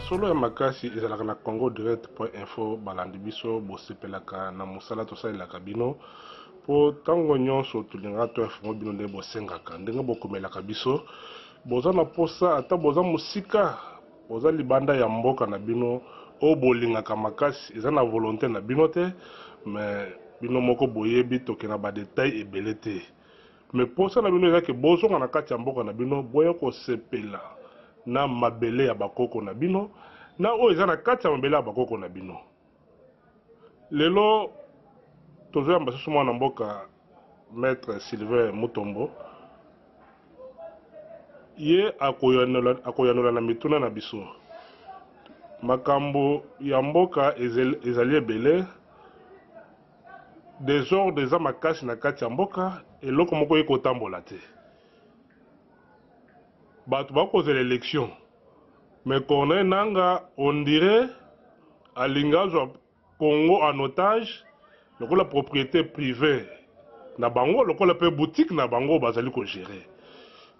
solo ya makasi ezalaka na Congo Direct.info balandi biso bosepelaka na musala tosalelaka bino po tango nyonso tolinga to informo bino nde bosengaka ndenge bokomelaka biso boza na posa ata boza musika boza libanda ya mboka na bino o bolingaka makasi eza na volonté na bino te mais bino moko boyebi tokena ba détail ebele te mais posa na bino ezake bozonga na kati ya mboka na bino boya kosepela na mabele ya bakoko na bino na oyo eza na kati ya mabele ya bakoko na bino. Lelo tozoyamba susu mwana mboka Maître Sylvain Mutombo ye akoyanola na mituna na biso makambo ya mboka ezali ebele desordre eza makasi na kati ya mboka eloko moko ekotambola te bato bakozela élection mais Corneille Nangaa on dirait alinga azwa Congo en otage lokola propriété privée na bango lokola pe boutique na bango bazali ko gérer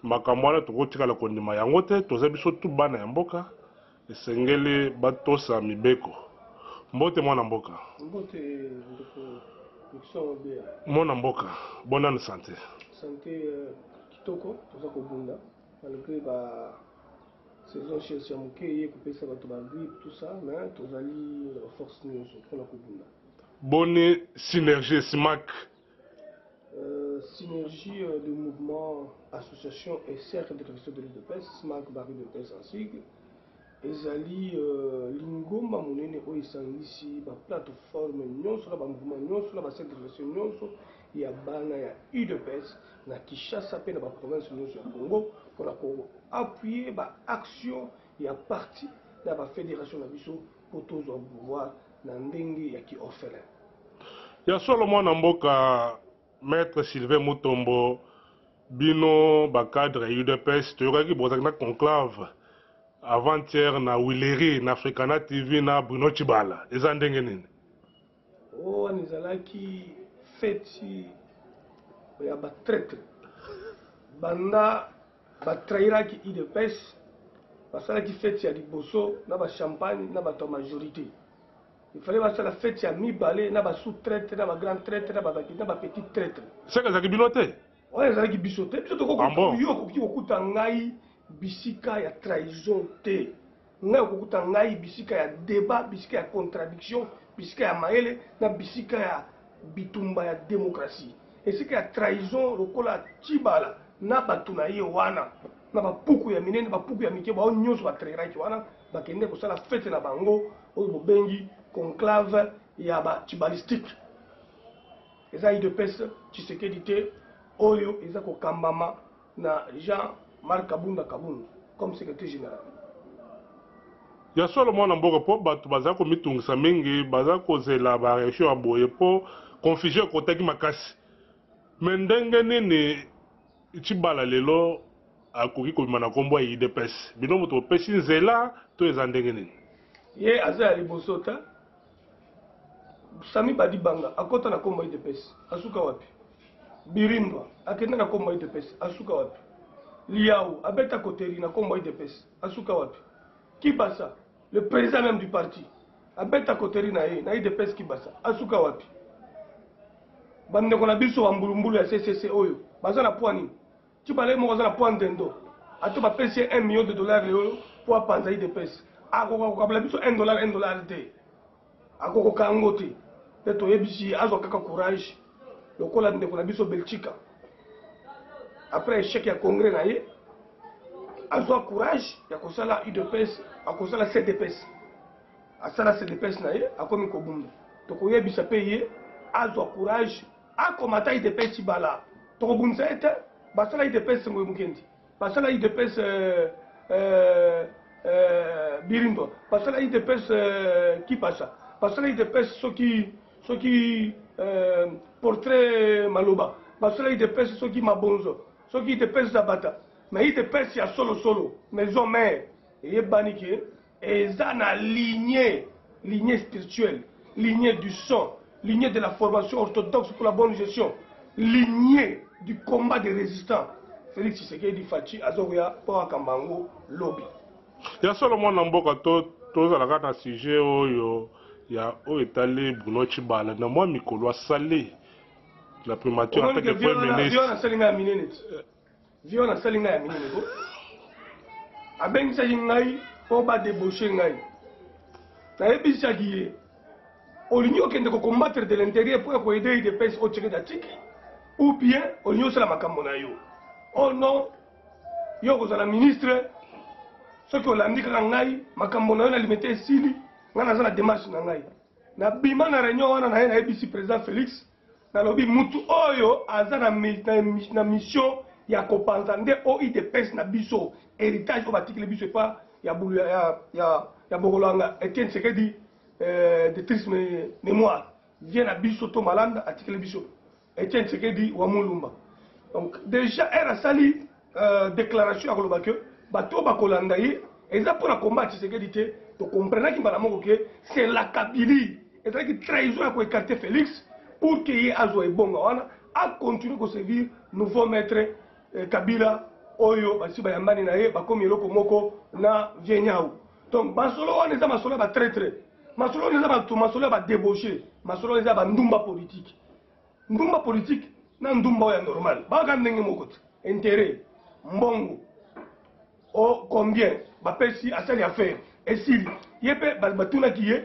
makambo wana tokotikala kondima yango te toza biso tu bana ya mboka esengeli batosa mibeko mbote mwana mboka mwana mboka bonne santé kitoko toza kobunda malgré ba saison chez Moukeye kopesa bato ba grippe tout ça mais tozali force nyonso pour la kobunda bonne synergie SMAC synergie de mouvement association et cercle de réflexion de l'UDPS SMAC Barry de Pes en sigle ezali lingomba monene oyo esangisi ba plateforme nyonso na ba mouvement nyonso na ba cercle de réflexion nyonso ya bana ya UDPS na Kinshasa pe na ba province nyonso ya Congo pour appuyer ba action ya parti na ba fédération na biso pour tous au pouvoir na ndenge ya ki orphelin ya solo mwana mboka Maître Sylvain Mutombo bino ba cadre UDPS toyokaki bozaki na conclave avant-hier na Wileri na Africana TV na Bruno Chibala eza ndenge nini o anizalaki feti ya ba traite banda batrairaki UDPS basalaki feti ya liboso na ba champagne na bato majorité il fallait basala feti ya mibale na ba sous-traite na ba grand traite na ba petit traite seka zaki binote oyo ezalaki biso te biso tokoyo koki kokuta ngai bisika ya trahison te ngai okokuta ngai bisika ya débat bisika ya contradiction bisika ya mayele na bisika ya bitumba ya démocratie esika ya trahison lokola Chibala na bato na ye wana na bapuku ya minene bapuku ya mike bao nyonso batrairaki wana bakende kosala fete na bango oyo bobengi conclave ya bachibalistique eza UDPS Tshisekedi te oyo eza kokambama na Jean-Marc Kabunda comme secrétaire général ya solo mwana mboka po bato baza komitungisa mingi baza kozela ba réaction ya boye po confusion ekotaki makasi me ndenge nini Chibala lelo akoki kobima na kombo ya UDPS bino moto opesi nzela to eza ndenge nini ye aza ya liboso te Sami Badibanga akota na kombo ya UDPS asuka wapi Birindwa akenda na kombo ya UDPS asuka wapi Liao abeta koteri na kombo ya UDPS asuka wapi Kibasa le président même du parti abeta koteri na ye na UDPS Kibasa asuka wapi bandeko na biso wa mbulumbulu ya CCC oyo baza na poani Chibala mo baza na poani dendo ato ba pesi $1 million leo pour apanza UDPS akoko kabla biso $1 te akoko kango te teto yebisi azo kaka courage lokola ndeko na biso Belgique après échec ya congrès na ye azo courage ya kosala UDPS akosala CDPS asala CDPS na ye akomi kobunda toko yebisa pe ye azo courage akomata UDPS Chibala toko bundisa ete basala UDPS ngoy mukendi basala UDPS Birindo basala UDPS Kipasa basala UDPS soki portrait Maloba basala UDPS soki Mabonzo soki UDPS Zabata mais UDPS ya solo maison mère yebani ke eza na lignée spirituelle lignée du sang lignée de la formation orthodoxe pour la bonne gestion lignée du combat des résistants Félix Tshisekedi Fachi azoya pour akambango lobby ya solo mwana mboka to tozalaka na sujet oyo ya oyo etali Bruno Tshibala na mwa mikolo asali la primature en tant que premier ministre. Vion asali ngai ya minene ko abengisaki ngai po badébauche ngai nayebisaki ye olingi okende kocombattre de l'intérieur po ya koede idps o tshisekedi atiki ou bien olingi osala makambo na yo oh non yo kozala ministre soki olandi kaka ngai makambo na yo na limite esili ngai naza na démarche na ngai nabima na réunion wana na ye nayebisi président Félix nalobi mutu oyo aza na mission ya kopanza nde OIDPS na biso héritage oyo batikeli biso epa ya bokolanga Etienne Tshisekedi de triste mémoire vie na biso to malanda atikeli biso Etienne Tshisekedi wa Mulumba. Donc déjà elle asali déclaration ya koloba ke bato bakolanda ye eza mpona combat Tshisekedi te tokomprenaki mbala moko ke c'est la Kabylie ezalaki trahison ya koécarte Félix pour que ye azwa ebonga wana a continuer koservir nouveau maître Kabila oyo basi bayambani na ye bakomi eloko moko na vienyau. Donc masolo wana eza masolo ya batraître, masolo wana eza bato masolo ya badébauché, masolo wana eza bandumba politique. Ndumba politique na ndumba oyo ya normal baka ndenge moko te intérêt mbongo o combien bapesi asali affaire esili ye mpe batunaki ye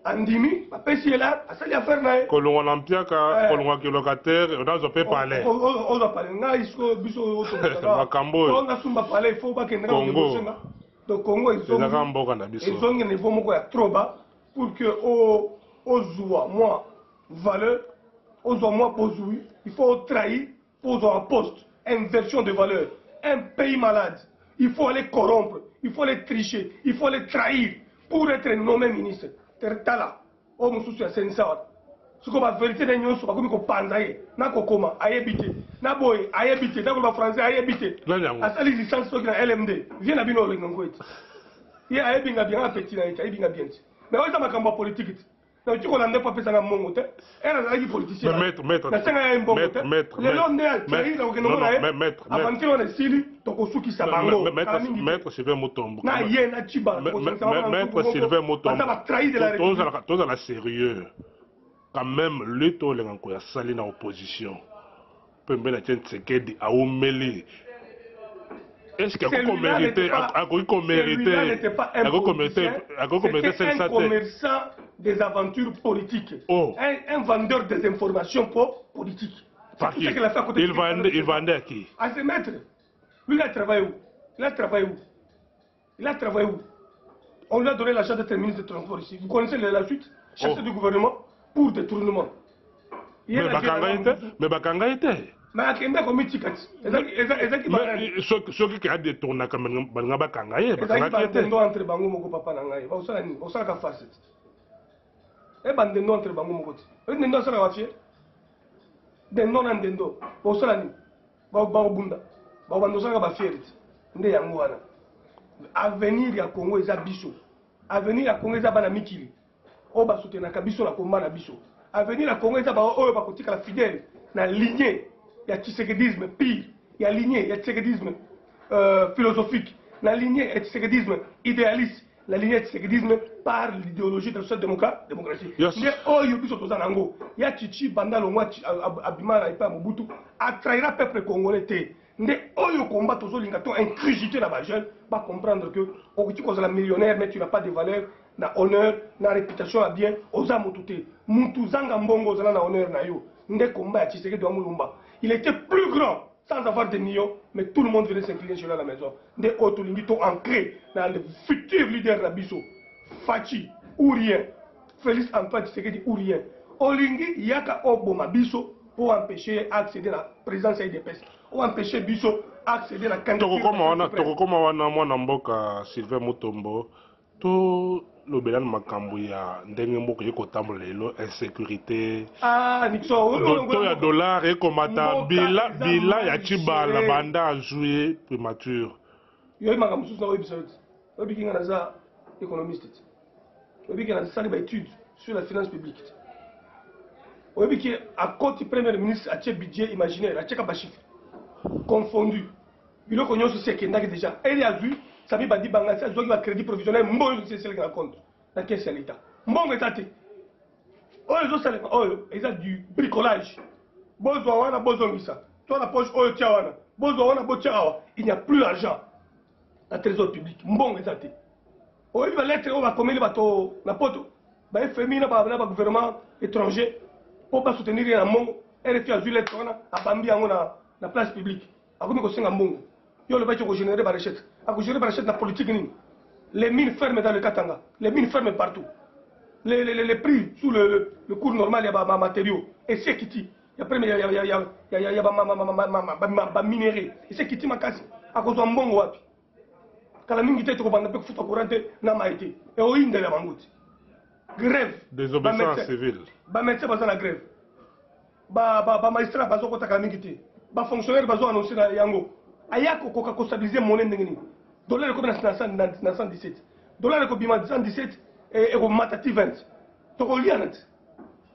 andimi bapesi ye la asali affaire na ye kolongwa na mpiaka kolongwa ki locataire onazo mpe palais oza palais ngai siko biso makambo oyo onga sumba palais ifo bakendeka kodébauchenga donc Congo ezaka mboka na biso ezongi niveau moko ya trop bas pour que ozwa moi valeur ozwa moi bozwi il faut trahir pour ozwa un poste inversion de valeur un pays malade il faut aller corrompre il faut aller tricher il faut aller trahir pour être nommé ministre tala o mosusu ya sensawa siko bavérité na nyonso bakomi kopanza ye na kokoma ayebi te na boye ayebi te na koloba français ayebi te asali licence soki na LMD vie na bino olenga ngo ete ye ayebinga bien apeti na ete ayebinga bien te mais oyo eza makambo ya politike te na otiki kolanda po apesanga mbongo te ere azalaki politicien nasenga ya mbongo te lelo nde atrahir na kokende ngo na ye aventure wana esili tokosukisa bango maître Sylvain Mutombo na ye na Tshibala maître Sylvain Mutombo baza batrahir de la république tozala sérieux quand même lutte olenga nko ya sali na opposition pembe na Etienne Tshisekedi aumeli est-ce que c'était un commerçant des aventures politiques, un vendeur des informations politiques. Il vendait à qui? À ses maîtres. Lui, il a travaillé où? Il a travaillé où? On lui a donné l'argent d'être ministre de transport ici. Vous connaissez la suite? Chef du gouvernement pour détournement. Mais Bakanga était. Mais akenda komi tikati soki ka détourna ka banga bakanga ye bandendo entre bango moko papa na ngai osala nini osala ka face e bandendo entre bango moko ti e ndendo osala ka fie dendo na ndendo osala nini ba bunda ba bando osala ka ba fierté nde yango wana avenir ya Congo eza biso avenir ya Congo eza bana mikili o ba soutenaka biso na komba na biso avenir ya Congo eza ba oyo bakotika la fidèle na lignée il y a tshisekedisme pire, il y a lignée, il y a tshisekedisme philosophique, la lignée est tshisekedisme idéaliste, la lignée est tshisekedisme par l'idéologie de la social-démocratie. Il y a Oyo Bisotozanango, il y a Chichi Bandalongwa Abimana et pas Mobutu, à trahir le peuple congolais. Nde Oyo combat aux lingato incrusité la jeune, va comprendre que tu es un millionnaire mais tu n'as pas de valeur, na honneur, na réputation à bien, aux amotouté. Moutou Zanga Mbongo zana na honneur na yo. Nde combat Tshisekedi wa Mulumba. Il était plus grand, sans avoir de millions, mais tout le monde venait s'incliner chez lui à la maison. Des Otolingito ancrés dans le futur leader Rabiso, Fachi, ou rien, Félix Antoine Tshisekedi ou rien. Olingi, Yaka Oboma Biso, pour empêcher d'accéder à la présidence IDPS, pour empêcher Biso d'accéder à la candidature. Tokokoma wana mwana mboka Sylvain Mutombo, to lobelana makambo ya ndenge mboka ekotambola lelo insécurité to ya dollar ekomata bila ya Tshibala banda azoué primature yo makambo susu na website obi kinga naza économiste obi kinga naza ba étude sur la finance publique obi ki à côté premier ministre a tché budget imaginaire a tché ka ba chiffre confondu biloko nyonso c'est kendaki déjà elle a vu Sami Badi Bangasa, Zogi va crédit provisionnel, Mbongo c'est le compte. Dans quel c'est l'État? Mbongo est athée. Oh, les autres, ils ont du bricolage. Bozoana, Bozongisa. Toi, la poche, oh, Tiawana. Bozoana, Botiawa. Il n'y a plus d'argent dans le trésor public. Mbongo est athée. Oh, il va l'être, on va commettre les bateaux, la poto. Bah, il fait mine, le gouvernement étranger pour pas soutenir les Mbongo. Elle est à Zulette, à Bambi, à la place publique. À quoi qu'on Mbongo? Il y a le bateau qui génère des recettes. À quoi générer des recettes dans la politique. Les mines ferment dans le Katanga. Les mines ferment partout. Les prix sous le cours normal, il y a des matériaux. Et c'est qui dit? Il y a des minéraux. Et c'est qui dit ma casse? À cause d'un bon wapi. Quand la mine qui était trop bonne, il faut courir n'a pas été. Et au Inde, la mammouth. Grève. Désobéissance civile. Bah, médecin, pas la grève. Bah, magistrat, pas au la mine qui était. Bah, fonctionnaire, pas annoncé dans Yango. Ayako, qu'on stabilise monnaie de dollar est comme dans 117. Dollar est comme dans 117 et comme matati 20. Tu as lié à net.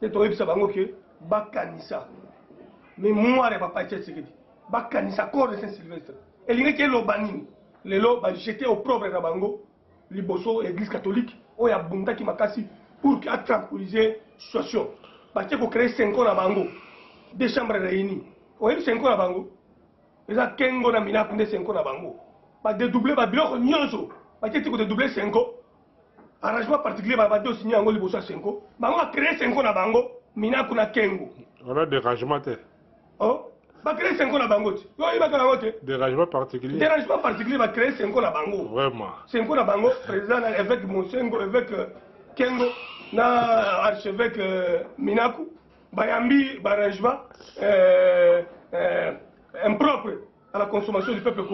Et tu as dit que Bakanisa. Mais moi, je ne vais pas dire ce que je dis. Bakanisa, corps de Saint-Sylvestre. Et il y a qui est l'Obanini. Les lots, jeté au propre Rabango, l'Iboso, l'église catholique, où il y a Bunda qui m'a cassé pour tranquilliser la situation. Parce qu'il faut créer 5 ans à Bango. 2 chambres réunies. Vous voyez 5 ans à Bango. Ils ont 15 ans à Mina, 5 ans à Bango. Ba dédoubler ba biloko nyonso ba kiti ko dédoubler 5 ans arrangement particulier ba do signer ngo liboso 5 ans ba ngo créer 5 ans na bango mina kuna kengo on a dérangement te oh ba créer 5 ans na bango yo iba kana ngote dérangement particulier ba créer 5 ans na bango vraiment 5 ans na bango président évêque Monsengo évêque Kengo na archevêque Minaku ba yambi ba arrangement impropre à la consommation du peuple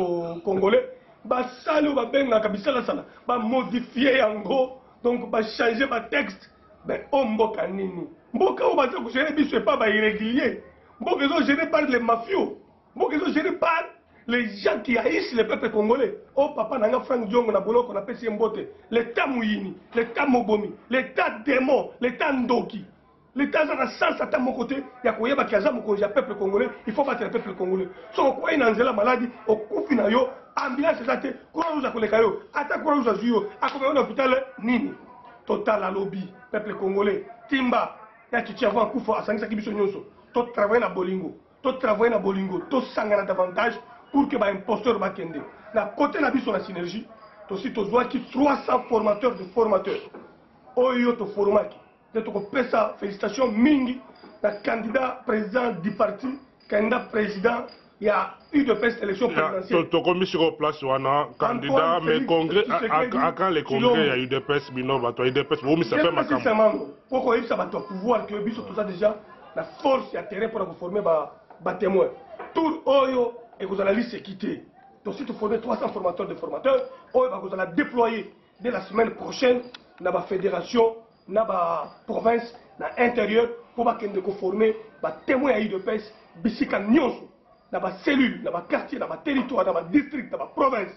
congolais. Bah salut va bien la kabisala sala bah modifier en gros donc bah changer bah texte ben mboka nini mboka on va dire que gérer biso pas bah irrégulier mboka ils ont géré par les mafieux mboka ils ont géré par les gens qui haïssent le peuple congolais. Oh papa nanga Frank Diongo na boloko na pesi mbote l'état mouyini l'état mobomi l'état démon l'état ndoki l'État a sens à mon côté, il y a quoi qui a le peuple congolais, il faut battre le peuple congolais. Son quoi il y a la maladie, au coup final, ambulance c'est quoi nous a collé caillou, attaque quoi nous a joué, à combien on a hôpital nini, total à lobby, peuple congolais, timba, il y a qui tient avant coup fort à 5 qui sont nyonso, tout travail na bolingo, tout sangana davantage pour que bah imposteur va kende. La côté na biso la synergie, to si to zoa qui 300 formateurs de formateurs, oyo to formaki. De ton ça, félicitations Mingi, le candidat président du parti, candidat président, il y a eu de peste élection présidentielle. Tu as commis sur place, candidat, mais congrès, à quand les congrès, il y a eu des pestes, Binova, tu as eu des pestes, vous, ça fait ma campagne. Pourquoi il y a un pouvoir que tout ça déjà, la force et le terrain pour vous former des témoins. Tout Oyo et vous allez s'équiter. Donc si tu formes 300 formateurs de formateurs, vous allez déployer dès la semaine prochaine dans la fédération. Na ba province na intérieur pour ba kende ko former ba témoin ayi de pes bisika nyonso na ba cellule na ba quartier na ba territoire na ba district na ba province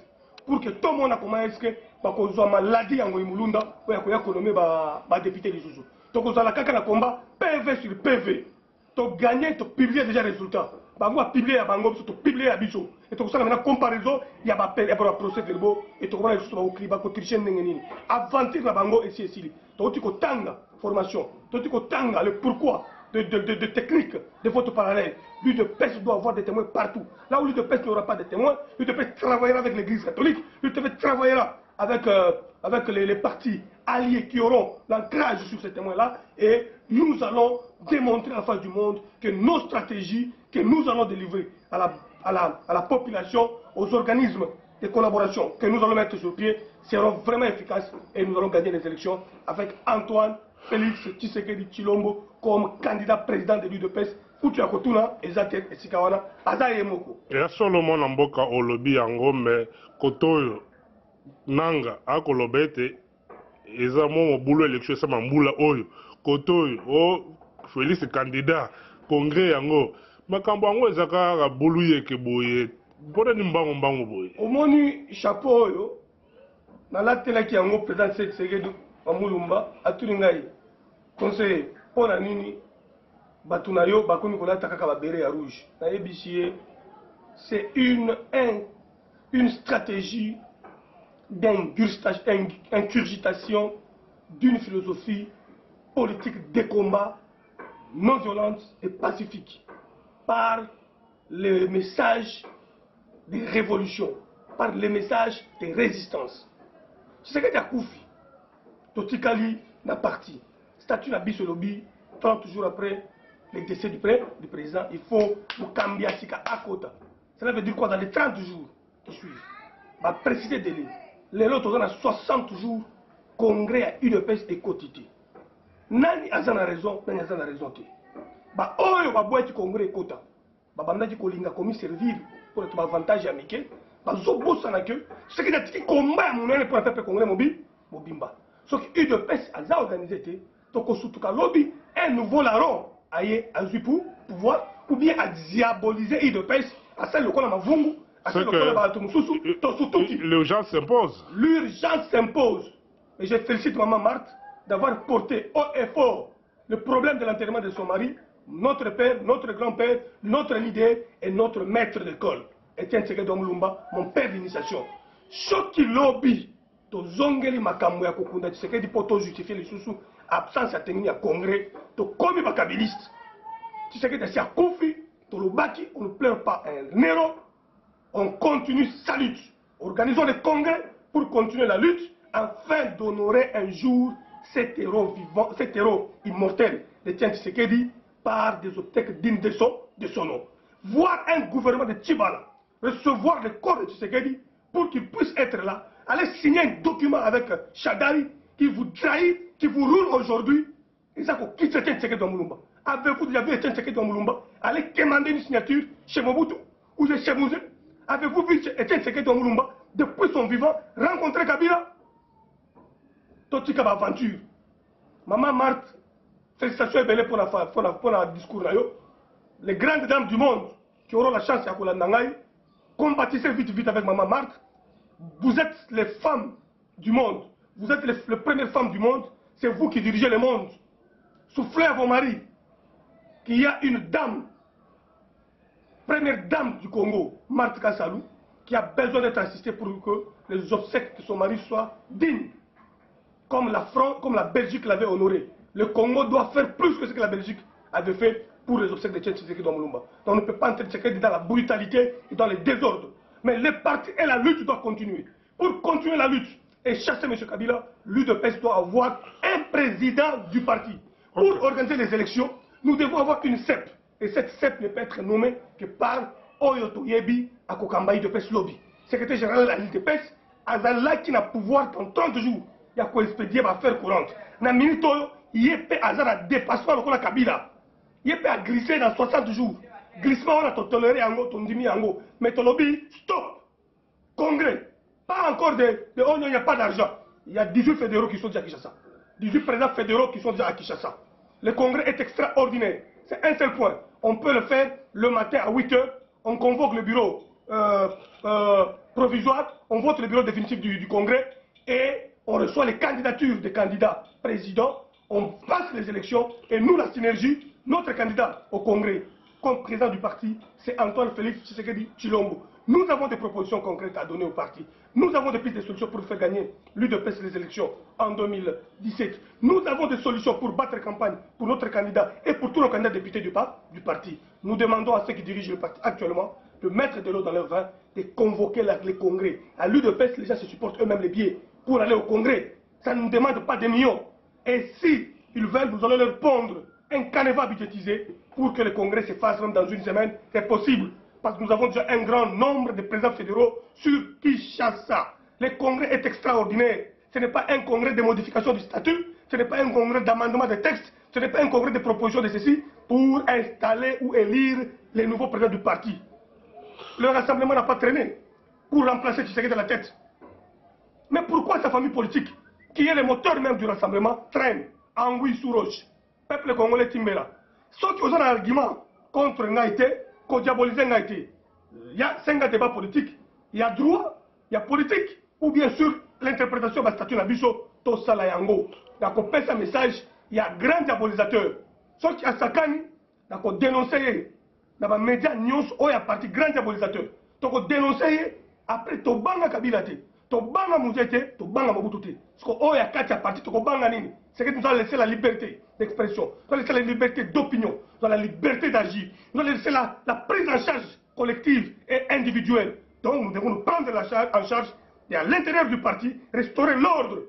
pour que tout le monde a comment est-ce que ba ko zo maladie yango imulunda ko ya ko économie ba député les joujou to ko za la kaka na combat PV sur PV to gagner to publier déjà résultat ba ngo publier ya bango to publier ya biso et to ko sala na comparaison ya ba appel et pour procès verbaux et to ko na juste ba ko kriba ko tricher ndenge aventure na bango et si tu as formation, tu as le pourquoi de technique de votre parallèle. Lui de pêche doit avoir des témoins partout. Là où lui de pêche n'aura pas de témoins, lui de pêche travaillera avec l'église catholique, lui de pêche travaillera avec les partis alliés qui auront l'ancrage sur ces témoins-là. Et nous allons démontrer à la face du monde que nos stratégies que nous allons délivrer à la population, aux organismes de collaboration que nous allons mettre sur pied seront vraiment efficaces et nous allons gagner les élections avec Antoine Félix Tshisekedi Tshilombo comme candidat président de l'UDPS. Foutu à Kotuna, Ezatek et Sikawana, Azaye Moko. Et à Solomon Namboka au lobby en mais Kotoyo Nanga, à Kolobete, Ezamo boulot élection, ça m'a moula oyo. Kotoyo, oh, Félix candidat, congrès yango. Makambo yango ezaka bouluye ke boye. Au moni chapeau yo na la télé qui yango président Tshisekedi Mamulumba atulingai conseiller pour la nini batuna yo bakomi ko lata kaka ba beret ya rouge na yebisie c'est une stratégie d'ingurgitation d'une philosophie politique des combats non violente et pacifique, par le message de révolution, par le message de résistance. C'est ce que tu as koufi. Totikali n'a parti. Statut n'a bis lobby, 30 jours après le décès du président, il faut nous cambier à Kota. Cela veut dire quoi dans les 30 jours qui suivent? Va préciser délai. Les autres ont 60 jours, congrès à UDPS et quotidien. Nani azana raison, nani azana raison. Ba oyo ba boîte congrès Kota. Ba banda qui kolinga commis servir pour être avantage amiqué. Ba zobo sana que ce qui a dit combat mon pour faire congrès mobimba. Ce qui UDPS a organisé té toko sutuka lobby un nouveau larron aye azu pour pouvoir ou bien à diaboliser UDPS à celle qu'on a mavungu. L'urgence s'impose. L'urgence s'impose. Et je félicite Maman Marthe d'avoir porté haut et fort le problème de l'enterrement de son mari, notre père, notre grand-père, notre leader et notre maître d'école. Etienne Tshisekedi Mulumba, mon père d'initiation. Ce qui lobby, to zongeli makambo ya kokunda Tshisekedi pour to justifier les sous absence à tenir à congrès, to komi bakabiliste. Tshisekedi a si à Kofi, to le baki, on ne pleure pas un héros. On continue sa lutte. Organisons des congrès pour continuer la lutte afin d'honorer un jour cet héros vivant, cet héros immortel, Etienne Tshisekedi, par des obsèques dignes de son nom. Voir un gouvernement de Tchibala recevoir le corps de Tshisekedi pour qu'il puisse être là, aller signer un document avec Chagari qui vous trahit, qui vous roule aujourd'hui, et ça qu'on quitte Etienne Tshisekedi dans Mulumba. Avez-vous déjà vu Etienne Tshisekedi dans Mulumba aller commander une signature chez Mobutu ou chez Mouzé? Avez-vous vu Etienne Tshisekedi Mulumba, depuis son vivant, rencontrer Kabila? Totika aventure. Maman Marthe, félicitations et belle pour le discours. Les grandes dames du monde qui auront la chance de Nangaï, combattissez vite avec Maman Marthe. Vous êtes les femmes du monde. Vous êtes les premières femmes du monde. C'est vous qui dirigez le monde. Soufflez à vos maris qu'il y a une dame, première dame du Congo, Marthe Kassalou, qui a besoin d'être assistée pour que les obsèques de son mari soient dignes, comme la France, comme la Belgique l'avait honoré. Le Congo doit faire plus que ce que la Belgique avait fait pour les obsèques de Etienne Tshisekedi Mulumba. Donc on ne peut pas entrer Tshisekedi dans la brutalité et dans les désordres. Mais les partis et la lutte doivent continuer. Pour continuer la lutte et chasser M. Kabila, l'UDPS doit avoir un président du parti. Pour organiser les élections, nous devons avoir une CEP. Et cette CEP ne peut être nommée que par Oyoto Yebi à Kokambaï de PES Lobby. Secrétaire général de la l'UDPS, Azala qui n'a pouvoir dans 30 jours, il y a quoi expédier ma faire courante. Dans minute, il y a un dépassement de la Kabila. Il y a à glisser dans 60 jours. Glissement, on a toléré en haut, on dit en haut. Mais ton lobby, stop. Congrès. Pas encore il n'y a pas d'argent. Il y a 18 fédéraux qui sont déjà à Kinshasa. 18 présidents fédéraux qui sont déjà à Kinshasa. Le congrès est extraordinaire. C'est un seul point. On peut le faire le matin à 8 h. On convoque le bureau provisoire. On vote le bureau définitif du congrès. Et on reçoit les candidatures des candidats présidents. On passe les élections. Et nous, la synergie, notre candidat au congrès, comme président du parti, c'est Antoine Félix Tshisekedi Tshilombo. Nous avons des propositions concrètes à donner au parti. Nous avons des pistes de solutions pour faire gagner l'UDPS les élections en 2017. Nous avons des solutions pour battre campagne pour notre candidat et pour tous nos candidats députés du parti. Nous demandons à ceux qui dirigent le parti actuellement de mettre de l'eau dans leur vin, de convoquer les congrès. À l'UDPS, les gens se supportent eux-mêmes les billets pour aller au congrès. Ça ne nous demande pas des millions. Et si ils veulent, nous allons leur pondre un canevas budgétisé pour que le congrès se fasse même dans une semaine. C'est possible. Parce que nous avons déjà un grand nombre de présidents fédéraux sur Kinshasa. Le congrès est extraordinaire. Ce n'est pas un congrès de modification du statut, ce n'est pas un congrès d'amendement des textes, ce n'est pas un congrès de proposition de ceci pour installer ou élire les nouveaux présidents du parti. Le rassemblement n'a pas traîné pour remplacer Tshisekedi à la tête. Mais pourquoi sa famille politique, qui est le moteur même du rassemblement, traîne en oui sous roche? Peuple congolais Timbela. Ceux qui ont un argument contre Ngaïté, qu'on diabolise Ngaïté. Il y a 5 débats politiques. Il y a droit, il y a politique, ou bien sûr l'interprétation de la statut Nabiso, Tosala Yango. Donc on passe un message, il y a grand diabolisateur. Ceux qui ont Sakani, donc on dénonce, dans les médias, il y a parti grand diabolisateur. Donc on dénonce, après Tobanga Kabilate. tobanga Mouzete, tobanga Mobututi. Parce que oh ya katia parti tobanga nini. C'est que nous allons laisser la liberté d'expression, nous allons laisser la liberté d'opinion, nous allons la liberté d'agir, nous allons laisser la prise en charge collective et individuelle. Donc nous devons nous prendre en charge et à l'intérieur du parti, restaurer l'ordre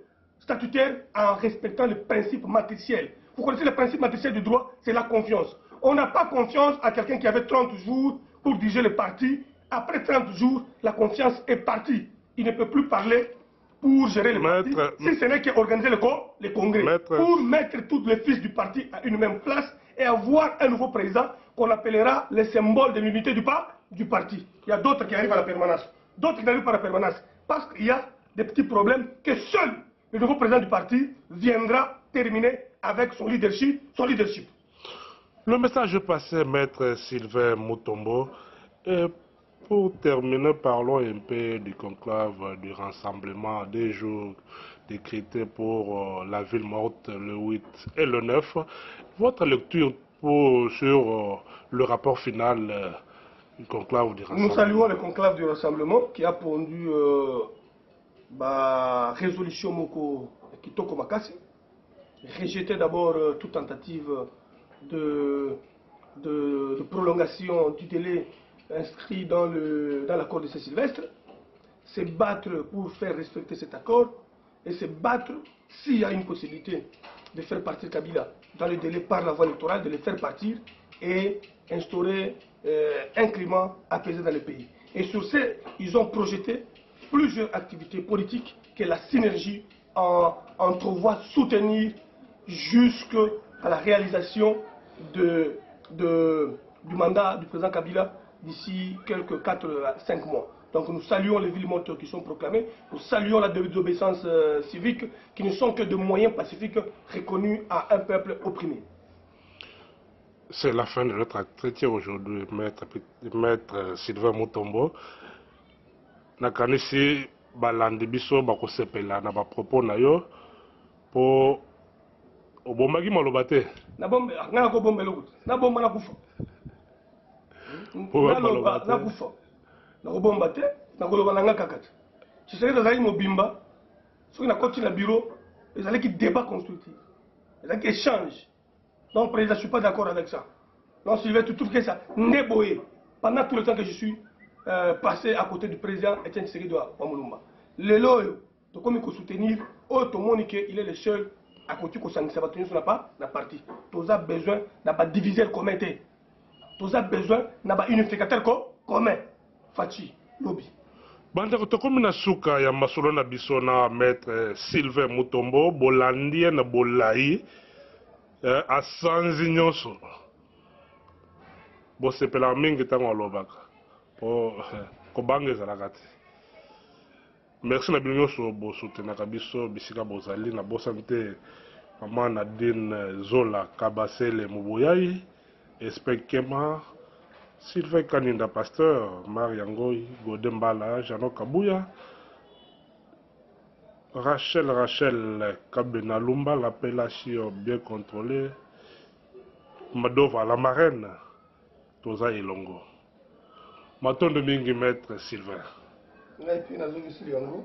statutaire en respectant le principe matriciel. Vous connaissez le principe matriciel du droit, c'est la confiance. On n'a pas confiance à quelqu'un qui avait 30 jours pour diriger le parti. Après 30 jours, la confiance est partie. Il ne peut plus parler pour gérer le parti, si ce n'est qu'organiser les congrès. Pour mettre tous les fils du parti à une même place et avoir un nouveau président qu'on appellera le symbole de l'unité du parti. Il y a d'autres qui arrivent à la permanence. D'autres qui n'arrivent pas à la permanence. Parce qu'il y a des petits problèmes que seul le nouveau président du parti viendra terminer avec son leadership. Le message passé, Maître Sylvain Mutombo. Et pour terminer, parlons un peu du conclave, du rassemblement des jours décrétés pour la ville morte le 8 et le 9. Votre lecture sur le rapport final du conclave du rassemblement? Nous saluons le conclave du rassemblement qui a pondu résolution Moko Kitoko Makasi. Rejeter d'abord toute tentative de prolongation du délai inscrit dans l'accord de Saint-Sylvestre, se battre pour faire respecter cet accord et se battre s'il y a une possibilité de faire partir Kabila dans le délai par la voie électorale, de le faire partir et instaurer un climat apaisé dans le pays. Et sur ce, ils ont projeté plusieurs activités politiques que la synergie entrevoit soutenir jusqu'à la réalisation du mandat du président Kabila d'ici quelques 4 à 5 mois. Donc nous saluons les villes mortes qui sont proclamées, nous saluons la désobéissance civique qui ne sont que de moyens pacifiques reconnus à un peuple opprimé. C'est la fin de notre entretien aujourd'hui, Maître Sylvain Mutombo. Nakanisi balandi biso bakosepela na propos na yo po obomaki maloba te. Na bombe ngana ko bombe lokuta. Na bomba na kufa. Na kufa. Na ko bomba te, na ko loba na ngakakata. Tu sais dans mobimba, soki na koti na bureau, ils allaient qui débat constructif. Ils allaient qui échange. Donc président, je suis pas d'accord avec ça. Non, Sylvain, tu trouves que ça néboé pendant tout le temps que je suis passé à côté du président Etienne Tshisekedi Wamulumba. Le loyo, to comme il faut soutenir, tout le monde il est le seul à côté que ça ne va tenir sur la partie. Tu as besoin d'avoir divisé le commun. Tu as besoin d'avoir unificateur commun. Fachi, lobby. Bandeko tokomi na suka ya masolo na biso na Maître Sylvain Mutombo bolandi na bolai asanzi nyonso bosepela mingi ntango alobaka po kobanga ezalaka te. Merci na bino nyonso bosutenaka biso bisika bozali na bosani te mama Nadine Zola Kabasele Muboyai, Espek Kema, Sylvain Kaninda Pasteur, Mariangoy, Godembala, Jano Kabuya, Rachel Kabenalumba, l'appellation bien contrôlée, Madova la marraine, Toza Ilongo. Maton de Mingi Maître Sylvain. Et puis, nous avons